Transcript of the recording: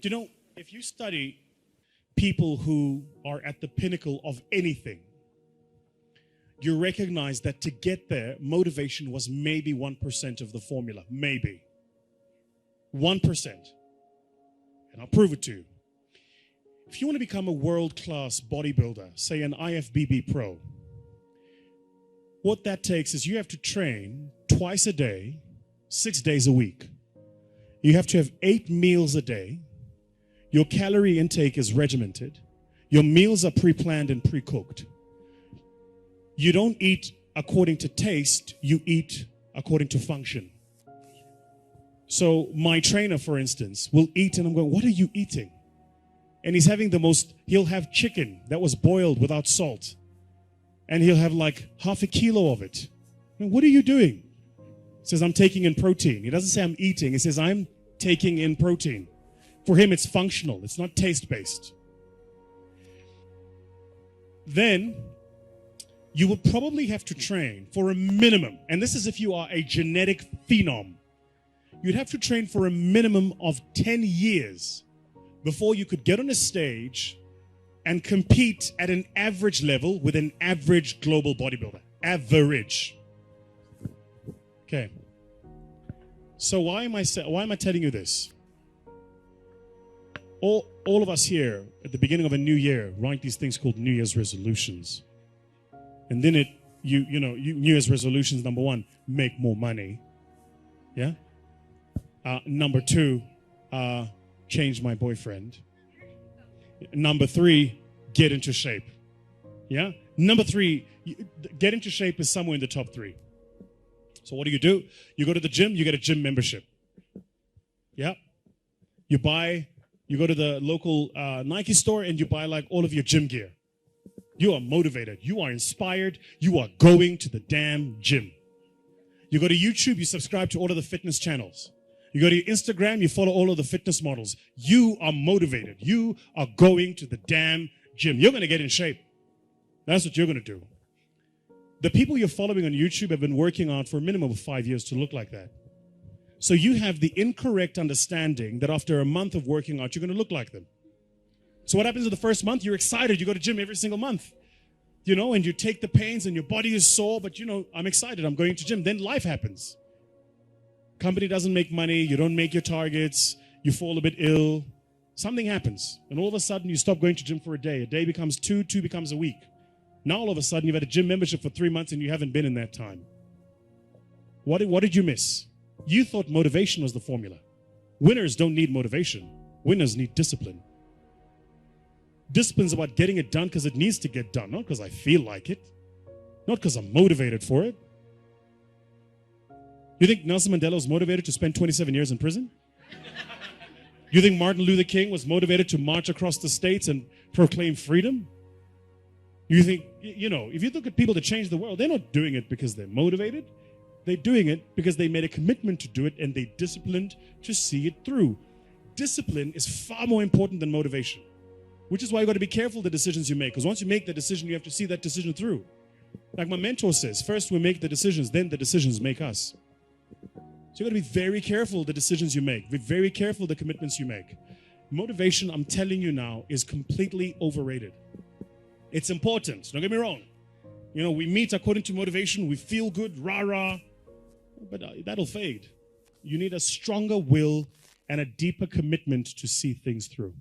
Do you know, if you study people who are at the pinnacle of anything, you recognize that to get there, motivation was maybe 1% of the formula. Maybe. 1%. And I'll prove it to you. If you want to become a world-class bodybuilder, say an IFBB pro, what that takes is you have to train twice a day, 6 days a week. You have to have 8 meals a day. Your calorie intake is regimented. Your meals are pre-planned and pre-cooked. You don't eat according to taste, you eat according to function. So my trainer, for instance, will eat and I'm going, what are you eating? And he's having he'll have chicken that was boiled without salt. And he'll have like half a kilo of it. What are you doing? He says, I'm taking in protein. He doesn't say I'm eating. He says, I'm taking in protein. For him, it's functional. It's not taste-based. Then you will probably have to train for a minimum. And this is if you are a genetic phenom. You'd have to train for a minimum of 10 years before you could get on a stage and compete at an average level with an average global bodybuilder. Average. Okay. So why am I telling you this? All of us here at the beginning of a new year write these things called New Year's resolutions. And then New Year's resolutions, number 1, make more money. Yeah? Number 2, change my boyfriend. Number 3, get into shape. Yeah? Number 3, get into shape is somewhere in the top 3. So what do? You go to the gym, you get a gym membership. Yeah? You go to the local Nike store and you buy like all of your gym gear. You are motivated. You are inspired. You are going to the damn gym. You go to YouTube, you subscribe to all of the fitness channels. You go to your Instagram, you follow all of the fitness models. You are motivated. You are going to the damn gym. You're going to get in shape. That's what you're going to do. The people you're following on YouTube have been working on for a minimum of 5 years to look like that. So you have the incorrect understanding that after a month of working out, you're going to look like them. So what happens in the first month? You're excited. You go to gym every single month. And you take the pains and your body is sore, but I'm excited. I'm going to gym. Then life happens. Company doesn't make money. You don't make your targets. You fall a bit ill. Something happens. And all of a sudden, you stop going to gym for a day. A day becomes 2, 2 becomes a week. Now all of a sudden, you've had a gym membership for 3 months and you haven't been in that time. What did you miss? You thought motivation was the formula. Winners don't need motivation. Winners need discipline. Discipline's about getting it done because it needs to get done, not because I feel like it, not because I'm motivated for it. You think Nelson Mandela was motivated to spend 27 years in prison? You think Martin Luther King was motivated to march across the states and proclaim freedom? You think, if you look at people that change the world, they're not doing it because they're motivated. They're doing it because they made a commitment to do it and they disciplined to see it through. Discipline is far more important than motivation, which is why you got to be careful the decisions you make. Because once you make the decision, you have to see that decision through. Like my mentor says, first we make the decisions, then the decisions make us. So you got to be very careful the decisions you make. Be very careful the commitments you make. Motivation, I'm telling you now, is completely overrated. It's important. Don't get me wrong. We meet according to motivation. We feel good, rah-rah. But that'll fade. You need a stronger will and a deeper commitment to see things through.